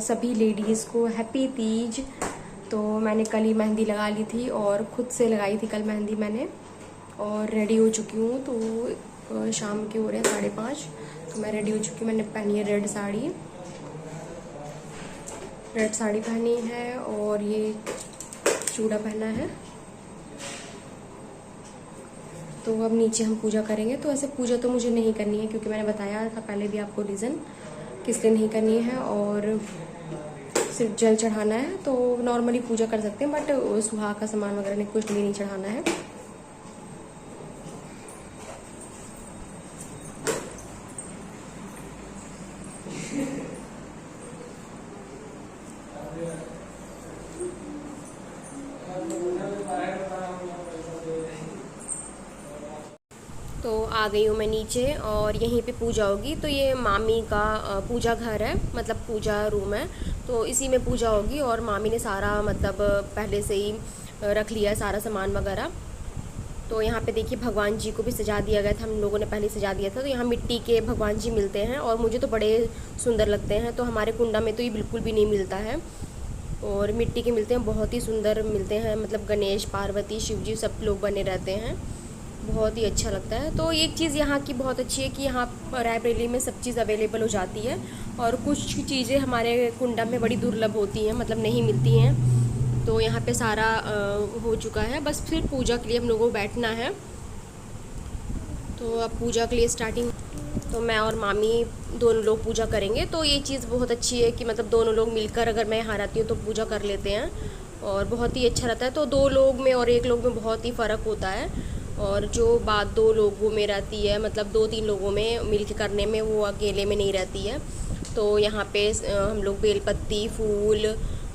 सभी लेडीज़ को हैप्पी तीज। तो मैंने कल ही मेहंदी लगा ली थी और ख़ुद से लगाई थी कल मेहंदी मैंने, और रेडी हो चुकी हूँ। तो शाम के हो रहे हैं 5:30, तो मैं रेडी हो चुकी हूँ। मैंने पहनी है रेड साड़ी पहनी है और ये चूड़ा पहना है। तो अब नीचे हम पूजा करेंगे। तो ऐसे पूजा तो मुझे नहीं करनी है, क्योंकि मैंने बताया था पहले भी आपको रीज़न किस लिए नहीं करनी है, और सिर्फ जल चढ़ाना है। तो नॉर्मली पूजा कर सकते हैं, बट सुहाग का सामान वगैरह कुछ भी नहीं चढ़ाना है। तो आ गई हूँ मैं नीचे और यहीं पे पूजा होगी। तो ये मामी का पूजा घर है, मतलब पूजा रूम है, तो इसी में पूजा होगी। और मामी ने सारा मतलब पहले से ही रख लिया है सारा सामान वगैरह। तो यहाँ पे देखिए भगवान जी को भी सजा दिया गया था, हम लोगों ने पहले सजा दिया था। तो यहाँ मिट्टी के भगवान जी मिलते हैं और मुझे तो बड़े सुंदर लगते हैं। तो हमारे कुंडा में तो ये बिल्कुल भी नहीं मिलता है, और मिट्टी के मिलते हैं, बहुत ही सुंदर मिलते हैं। मतलब गणेश, पार्वती, शिव जी सब लोग बने रहते हैं, बहुत ही अच्छा लगता है। तो एक चीज़ यहाँ की बहुत अच्छी है कि यहाँ रायबरेली में सब चीज़ अवेलेबल हो जाती है, और कुछ चीज़ें हमारे कुंडा में बड़ी दुर्लभ होती हैं, मतलब नहीं मिलती हैं। तो यहाँ पे सारा हो चुका है, बस फिर पूजा के लिए हम लोगों को बैठना है। तो अब पूजा के लिए स्टार्टिंग, तो मैं और मामी दोनों लोग पूजा करेंगे। तो ये चीज़ बहुत अच्छी है कि मतलब दोनों लोग मिलकर, अगर मैं यहाँ रहती हूँ तो पूजा कर लेते हैं, और बहुत ही अच्छा रहता है। तो 2 लोग में और 1 लोग में बहुत ही फ़र्क होता है, और जो बात 2 लोगों में रहती है, मतलब 2-3 लोगों में मिलकर करने में, वो अकेले में नहीं रहती है। तो यहाँ पे हम लोग बेलपत्ती, फूल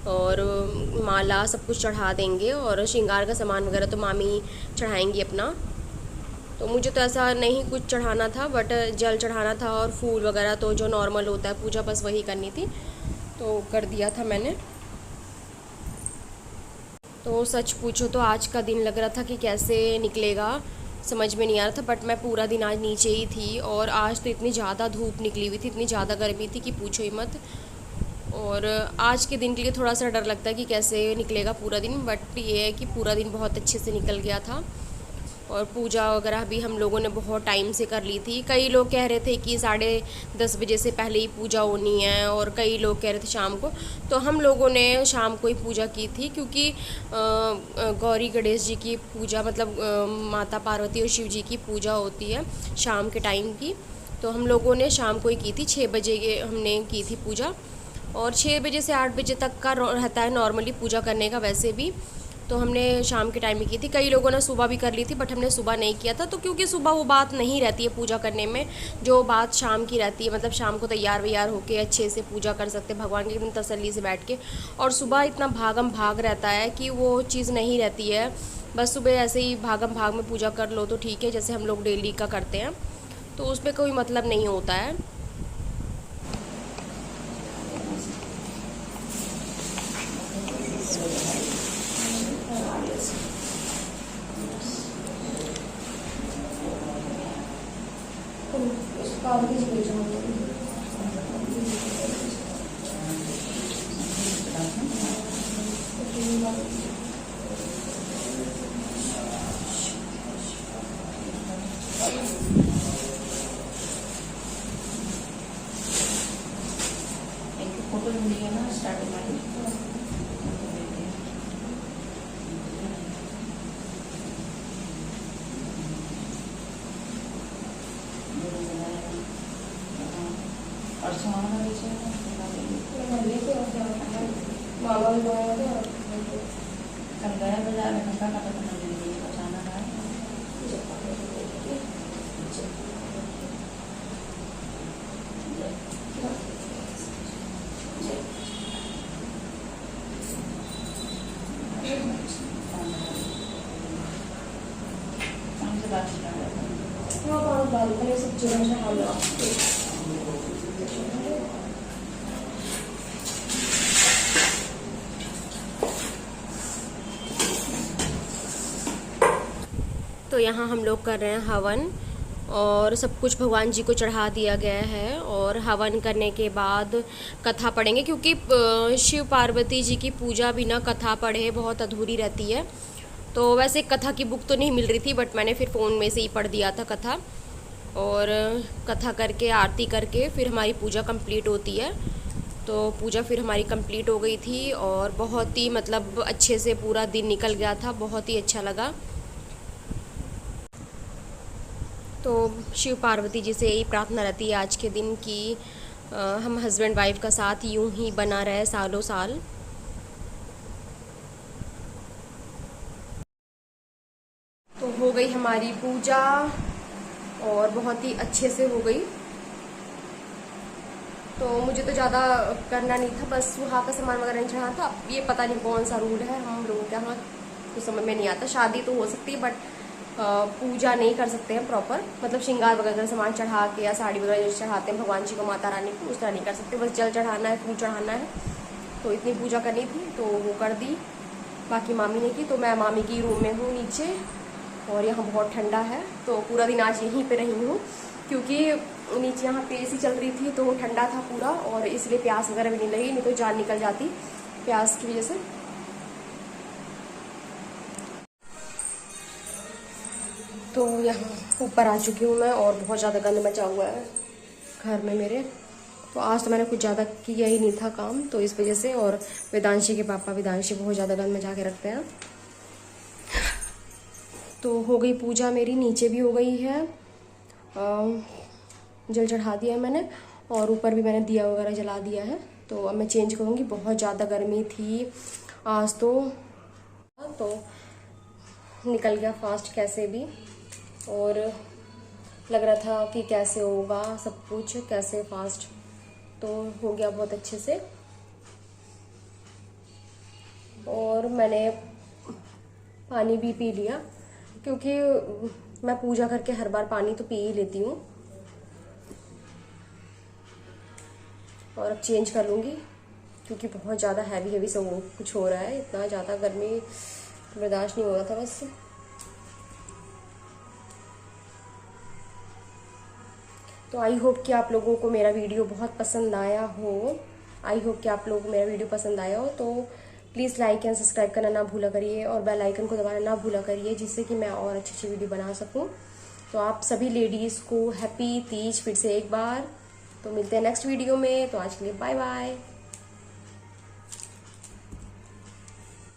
और माला सब कुछ चढ़ा देंगे, और श्रृंगार का सामान वगैरह तो मामी चढ़ाएंगी अपना। तो मुझे तो ऐसा नहीं कुछ चढ़ाना था, बट जल चढ़ाना था और फूल वगैरह तो जो नॉर्मल होता है पूजा, बस वही करनी थी, तो कर दिया था मैंने। तो सच पूछो तो आज का दिन लग रहा था कि कैसे निकलेगा, समझ में नहीं आ रहा था। बट मैं पूरा दिन आज नीचे ही थी, और आज तो इतनी ज़्यादा धूप निकली हुई थी, इतनी ज़्यादा गर्मी थी कि पूछो ही मत। और आज के दिन के लिए थोड़ा सा डर लगता है कि कैसे निकलेगा पूरा दिन, बट ये है कि पूरा दिन बहुत अच्छे से निकल गया था। और पूजा वगैरह भी हम लोगों ने बहुत टाइम से कर ली थी। कई लोग कह रहे थे कि 10:30 बजे से पहले ही पूजा होनी है, और कई लोग कह रहे थे शाम को। तो हम लोगों ने शाम को ही पूजा की थी, क्योंकि गौरी गणेश जी की पूजा, मतलब माता पार्वती और शिव जी की पूजा होती है शाम के टाइम की। तो हम लोगों ने शाम को ही की थी, 6 बजे हमने की थी पूजा, और 6 बजे से 8 बजे तक का रहता है नॉर्मली पूजा करने का वैसे भी। तो हमने शाम के टाइम में की थी। कई लोगों ने सुबह भी कर ली थी, बट हमने सुबह नहीं किया था। तो क्योंकि सुबह वो बात नहीं रहती है पूजा करने में, जो बात शाम की रहती है, मतलब शाम को तैयार वैयार होके अच्छे से पूजा कर सकते हैं भगवान की एकदम तसल्ली से बैठ के। और सुबह इतना भागम भाग रहता है कि वो चीज़ नहीं रहती है। बस सुबह ऐसे ही भागम भाग में पूजा कर लो तो ठीक है, जैसे हम लोग डेली का करते हैं, तो उस पर कोई मतलब नहीं होता है। फोटो मिली है ना स्टार्टिंग वाली। और सोना कल गया बाजार में, ठंडा का पता नहीं अचानक आया। तो यहाँ हम लोग कर रहे हैं हवन, और सब कुछ भगवान जी को चढ़ा दिया गया है। और हवन करने के बाद कथा पढ़ेंगे, क्योंकि शिव पार्वती जी की पूजा बिना कथा पढ़े बहुत अधूरी रहती है। तो वैसे कथा की बुक तो नहीं मिल रही थी, बट मैंने फिर फ़ोन में से ही पढ़ दिया था कथा। और कथा करके आरती करके फिर हमारी पूजा कंप्लीट होती है। तो पूजा फिर हमारी कंप्लीट हो गई थी और बहुत ही मतलब अच्छे से पूरा दिन निकल गया था, बहुत ही अच्छा लगा। तो शिव पार्वती जी से यही प्रार्थना रहती है आज के दिन कि हम हस्बैंड वाइफ का साथ यूं ही बना रहे सालों साल। तो हो गई हमारी पूजा और बहुत ही अच्छे से हो गई। तो मुझे तो ज़्यादा करना नहीं था, बस वहाँ का सामान वगैरह नहीं चढ़ाना था। अब ये पता नहीं कौन सा रूल है हम लोगों के यहाँ, तो समझ में नहीं आता। शादी तो हो सकती है, बट पूजा नहीं कर सकते हैं प्रॉपर, मतलब श्रृंगार वगैरह सामान चढ़ा के या साड़ी वगैरह जो चढ़ाते हैं भगवान जी को, माता रानी को, उस तरह नहीं कर सकते। बस जल चढ़ाना है, फूल चढ़ाना है। तो इतनी पूजा करनी थी तो वो कर दी, बाकी मामी ने की। तो मैं मामी की रूम में हूँ नीचे, और यहाँ बहुत ठंडा है। तो पूरा दिन आज यहीं पे रही हूँ, क्योंकि नीचे यहाँ पे एसी चल रही थी तो ठंडा था पूरा, और इसलिए प्यास वगैरह भी नहीं लगी, नहीं तो जान निकल जाती प्यास की वजह से। तो यहाँ ऊपर आ चुकी हूँ मैं, और बहुत ज़्यादा गंद मचा हुआ है घर में मेरे। तो आज तो मैंने कुछ ज़्यादा किया ही नहीं था काम, तो इस वजह से। और वेदांशी के पापा विदांशी बहुत ज़्यादा गंद मचा के रखते हैं। तो हो गई पूजा मेरी, नीचे भी हो गई है, जल चढ़ा दिया है मैंने, और ऊपर भी मैंने दिया वगैरह जला दिया है। तो अब मैं चेंज करूँगी, बहुत ज़्यादा गर्मी थी आज तो निकल गया फास्ट कैसे भी। और लग रहा था कि कैसे होगा सब कुछ, कैसे फास्ट, तो हो गया बहुत अच्छे से। और मैंने पानी भी पी लिया, क्योंकि मैं पूजा करके हर बार पानी तो पी ही लेती हूँ। और अब चेंज कर लूँगी, क्योंकि बहुत ज़्यादा हैवी से वो कुछ हो रहा है, इतना ज़्यादा गर्मी बर्दाश्त नहीं हो रहा था बस। तो आई होप कि आप लोगों को मेरा वीडियो बहुत पसंद आया हो। तो प्लीज़ लाइक एंड सब्सक्राइब करना ना भूला करिए, और बेल आइकन को दबाना ना भूला करिए, जिससे कि मैं और अच्छी वीडियो बना सकूं। तो आप सभी लेडीज़ को हैप्पी तीज फिर से एक बार। तो मिलते हैं नेक्स्ट वीडियो में, तो आज के लिए बाय बाय।